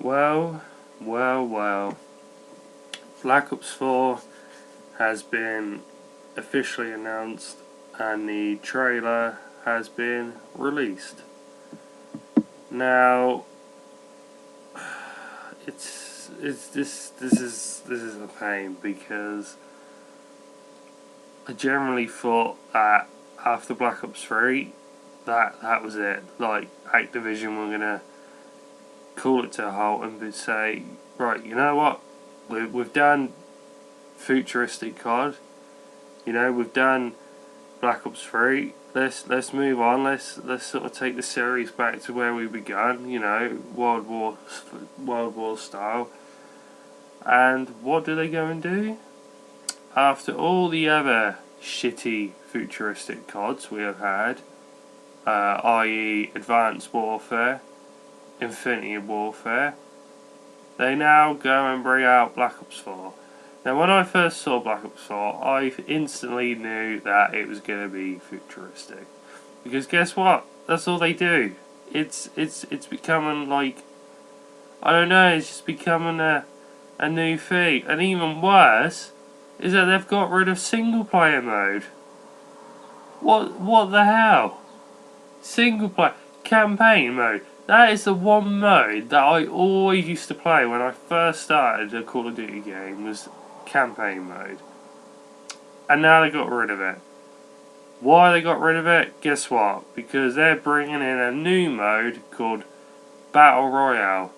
Well, well. Black Ops 4 has been officially announced and the trailer has been released. Now, this is a pain because I generally thought that after Black Ops 3 that was it. Like, Activision were gonna call it to a halt and say, right, you know what, we've done futuristic COD, you know, we've done Black Ops 3, let's move on, let's sort of take the series back to where we began, you know, World War style. And what do they go and do? After all the other shitty futuristic CODs we have had, i.e. Advanced Warfare, Infinity Warfare, they now go and bring out Black Ops 4. Now, when I first saw Black Ops 4, I instantly knew that it was going to be futuristic, because guess what? That's all they do. It's becoming like, I don't know, it's just becoming a new thing. And even worse is that they've got rid of single player mode. What the hell? Single player campaign mode. That is the one mode that I always used to play when I first started a Call of Duty game, was campaign mode. And now they got rid of it. Why they got rid of it? Guess what? Because they're bringing in a new mode called Battle Royale,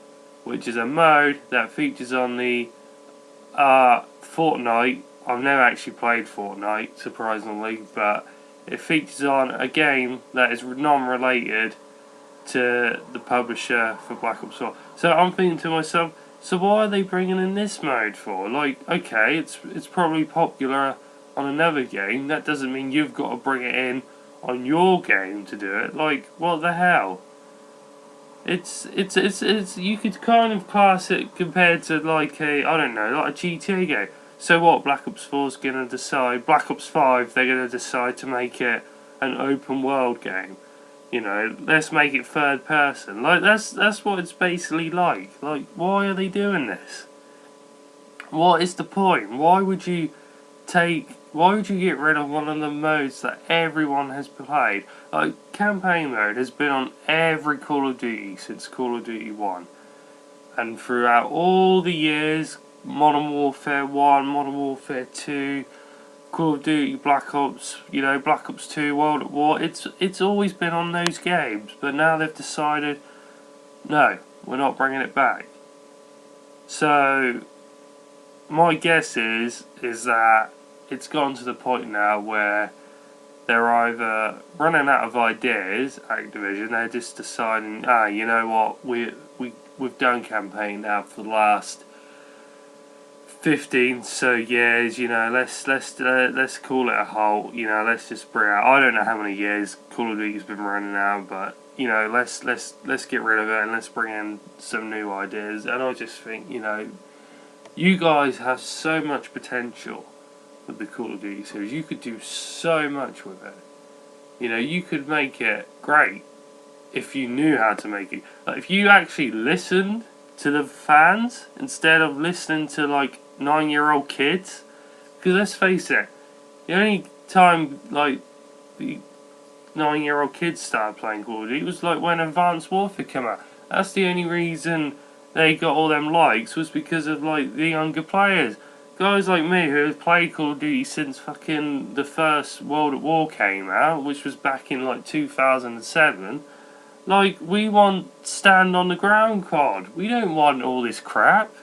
which is a mode that features on the Fortnite. I've never actually played Fortnite, surprisingly, but it features on a game that is non-related to the publisher for Black Ops 4. So I'm thinking to myself, so why are they bringing in this mode for? Like, okay, it's probably popular on another game. That doesn't mean you've got to bring it in on your game to do it. Like, what the hell? It's you could kind of class it compared to like a, I don't know, like a GTA game. So what, Black Ops 4's gonna decide, Black Ops 5, they're gonna decide to make it an open world game. You know, let's make it third person. Like, that's what it's basically like. Like, why are they doing this? What is the point? Why would you get rid of one of the modes that everyone has played? Like, campaign mode has been on every Call of Duty since Call of Duty 1. And throughout all the years, Modern Warfare 1, Modern Warfare 2, Call of Duty, Black Ops, you know, Black Ops 2, World at War, it's always been on those games, but now they've decided, no, we're not bringing it back. So, my guess is that it's gone to the point now where they're either running out of ideas, Activision, they're just deciding, you know what, we've done campaign now for the last 15 so years, you know, let's call it a halt, you know, let's just bring out, I don't know how many years Call of Duty's been running now, but you know, let's get rid of it and let's bring in some new ideas. And I just think, you know, you guys have so much potential with the Call of Duty series. You could do so much with it. You know, you could make it great if you knew how to make it. Like, if you actually listened to the fans instead of listening to like 9-year-old kids, because let's face it, the only time like the 9-year-old kids started playing Call of Duty was like when Advanced Warfare came out. That's the only reason they got all them likes, was because of like the younger players. Guys like me who have played Call of Duty since fucking the first World at War came out, which was back in like 2007. Like, we want stand on the ground COD. We don't want all this crap.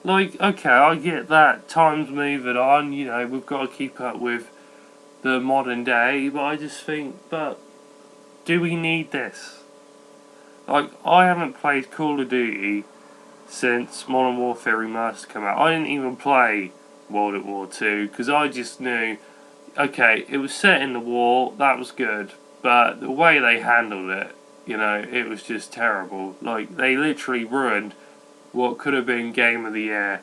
Like, okay, I get that time's moving on, you know, we've got to keep up with the modern day, but I just think, but do we need this? Like, I haven't played Call of Duty since Modern Warfare Remastered came out. I didn't even play World at War 2, because I just knew, okay, it was set in the war, that was good, but the way they handled it, you know, it was just terrible. Like, they literally ruined what could have been Game of the Year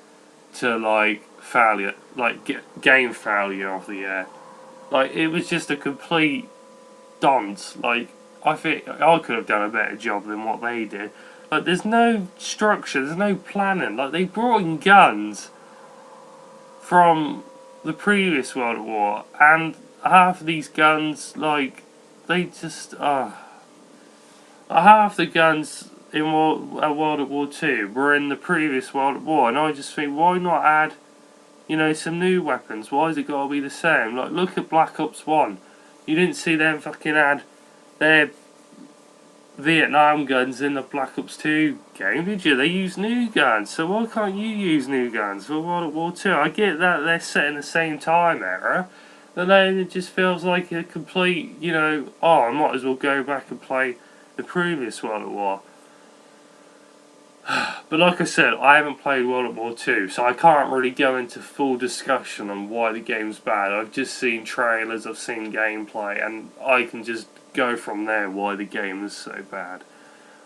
to, like, failure, like, game failure of the year. Like, it was just a complete dunce. Like, I think I could have done a better job than what they did. Like, there's no structure, there's no planning. Like, they brought in guns from the previous World War, and half of these guns, like, they just half the guns in World War II were in the previous World War, and I just think, why not add, you know, some new weapons? Why has it got to be the same? Like, look at Black Ops 1. You didn't see them fucking add their Vietnam guns in the Black Ops 2 game, did you? They use new guns, so why can't you use new guns for World War 2? I get that they're set in the same time era, but then it just feels like a complete, you know, oh, I might as well go back and play the previous World War. But like I said, I haven't played World War 2, so I can't really go into full discussion on why the game's bad. I've just seen trailers, I've seen gameplay, and I can just go from there why the game is so bad.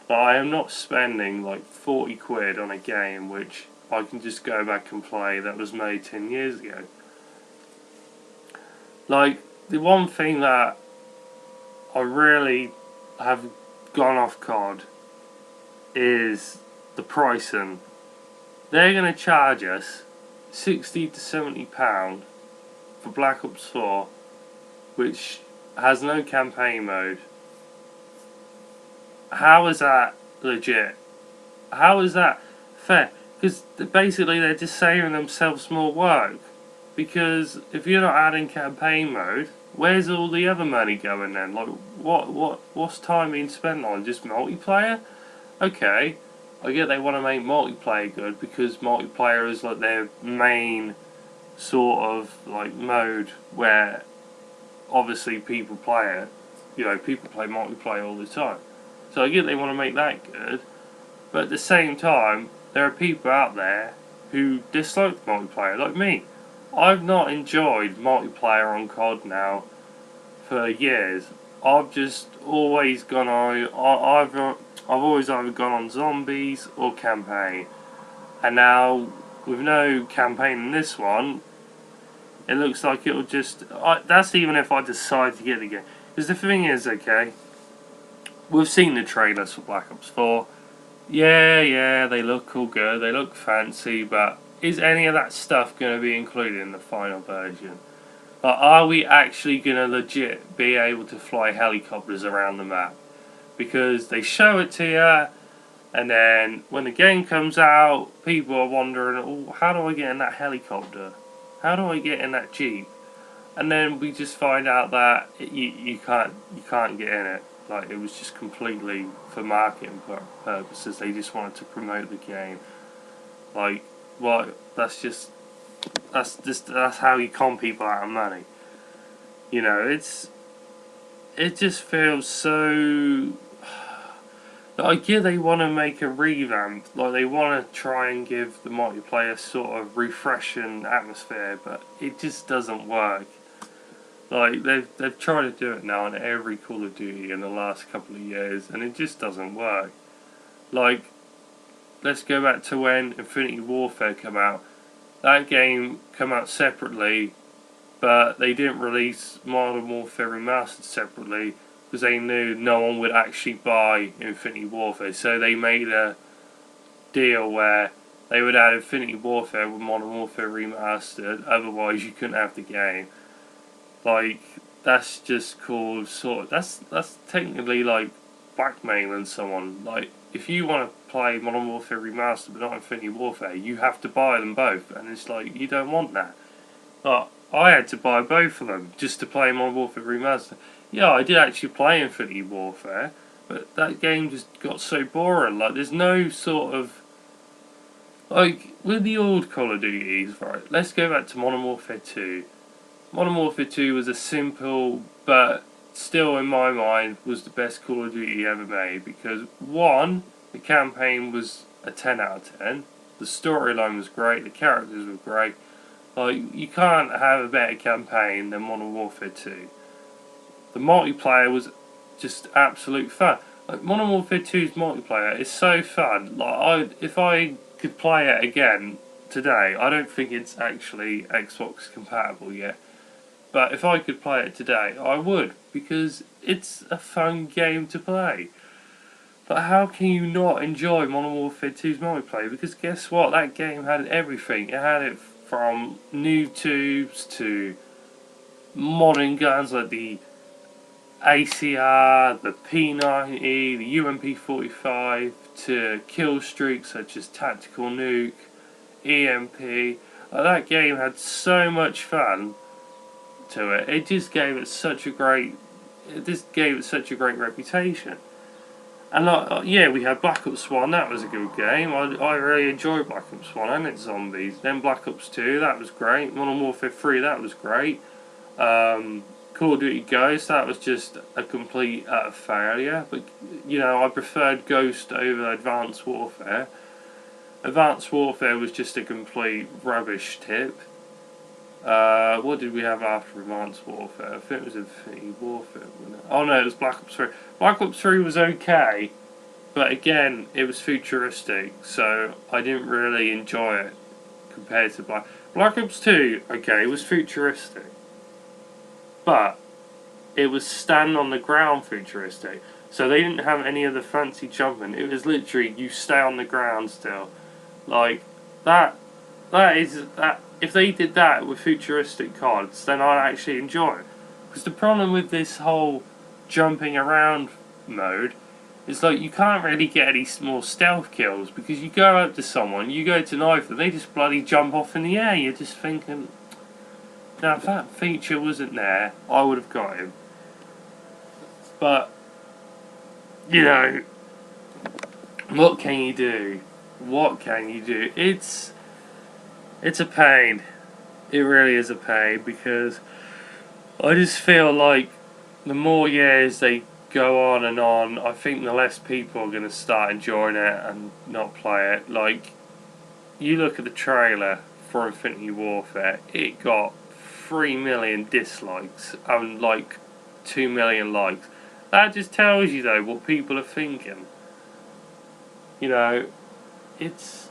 But I am not spending like 40 quid on a game which I can just go back and play that was made 10 years ago. Like, the one thing that I really have gone off COD is the pricing. They're going to charge us £60 to £70 for Black Ops 4, which has no campaign mode. How is that legit? How is that fair? Because basically they're just saving themselves more work. Because if you're not adding campaign mode, where's all the other money going then? Like, what's time being spent on? Just multiplayer? Okay, I get they want to make multiplayer good because multiplayer is like their main sort of like mode where obviously people play it. You know, people play multiplayer all the time. So I get they want to make that good, but at the same time, there are people out there who dislike multiplayer, like me. I've not enjoyed multiplayer on COD now for years. I've just always gone on. I've always either gone on zombies or campaign, and now with no campaign in this one, it looks like it'll just. That's even if I decide to get the game. Because the thing is, okay, we've seen the trailers for Black Ops 4. Yeah, they look all good. They look fancy, but is any of that stuff going to be included in the final version? Like, are we actually going to legit be able to fly helicopters around the map? Because they show it to you, and then when the game comes out, people are wondering, oh, how do I get in that helicopter? How do I get in that Jeep? And then we just find out that you can't get in it. Like, it was just completely for marketing purposes. They just wanted to promote the game. Like, what? That's how you con people out of money. You know, it just feels so. Like, yeah, they want to make a revamp. Like, they want to try and give the multiplayer sort of refreshing atmosphere, but it just doesn't work. Like, they've tried to do it now on every Call of Duty in the last couple of years, and it just doesn't work. Like, let's go back to when Infinity Warfare came out. That game came out separately, but they didn't release Modern Warfare Remastered separately because they knew no one would actually buy Infinity Warfare. So they made a deal where they would add Infinity Warfare with Modern Warfare Remastered, otherwise you couldn't have the game. Like, that's just called that's technically like blackmailing someone. Like, if you want to play Modern Warfare Remastered but not Infinity Warfare, you have to buy them both, and it's like, you don't want that. Like, I had to buy both of them just to play Modern Warfare Remastered. Yeah, I did actually play Infinity Warfare, but that game just got so boring. Like, there's no sort of, like, with the old Call of Duties, right, let's go back to Modern Warfare 2. Modern Warfare 2 was a simple, but still in my mind, was the best Call of Duty ever made. Because, one, the campaign was a 10 out of 10. The storyline was great, the characters were great. Like, you can't have a better campaign than Modern Warfare 2. The multiplayer was just absolute fun. Like, Modern Warfare 2's multiplayer is so fun. Like, if I could play it again today, I don't think it's actually Xbox compatible yet. But if I could play it today, I would, because it's a fun game to play. But how can you not enjoy Modern Warfare 2's multiplayer? Because guess what? That game had everything. It had it from noob tubes to modern guns like the ACR, the P90, the UMP45, to kill streaks such as Tactical Nuke, EMP. That game had so much fun to it. It just gave it such a great. It just gave it such a great reputation. And yeah, we had Black Ops 1, that was a good game. I really enjoyed Black Ops 1 and its zombies. Then Black Ops 2, that was great. Modern Warfare 3, that was great. Call of Duty Ghost, that was just a complete failure. But, you know, I preferred Ghost over Advanced Warfare. Advanced Warfare was just a complete rubbish tip. What did we have after Advanced Warfare? I think it was Infinity Warfare, wasn't it? Oh no, it was Black Ops 3. Black Ops 3 was okay, but again, it was futuristic, so I didn't really enjoy it compared to Black Ops 2, okay, it was futuristic. But it was stand on the ground futuristic. So they didn't have any of the fancy jumping. It was literally you stay on the ground still. Like that if they did that with futuristic CODs, then I'd actually enjoy it. Because the problem with this whole jumping around mode is like you can't really get any more stealth kills because you go up to someone, you go to knife them, they just bloody jump off in the air. You're just thinking, now if that feature wasn't there, I would have got him. But, you know, what can you do? What can you do? It's a pain. It really is a pain because I just feel like the more years they go on, I think the less people are going to start enjoying it and not play it. Like, you look at the trailer for Infinity Warfare, it got 3 million dislikes and like 2 million likes. That just tells you though what people are thinking. You know, it's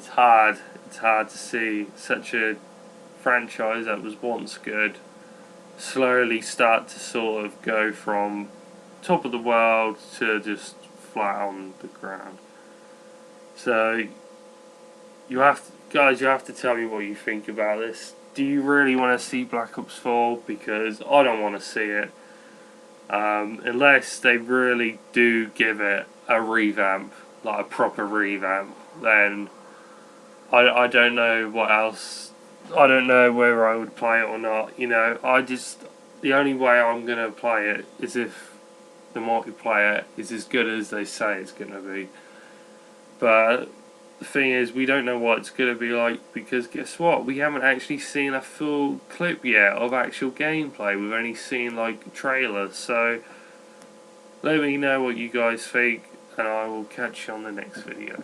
hard. It's hard to see such a franchise that was once good slowly start to sort of go from top of the world to just flat on the ground. So you have to, guys, you have to tell me what you think about this. Do you really want to see Black Ops 4? Because I don't want to see it. Unless they really do give it a revamp, like a proper revamp, then I don't know what else. I don't know whether I would play it or not. You know, the only way I'm gonna play it is if the multiplayer is as good as they say it's gonna be. But the thing is, we don't know what it's gonna be like because guess what? We haven't actually seen a full clip yet of actual gameplay. We've only seen like trailers. So let me know what you guys think, and I will catch you on the next video.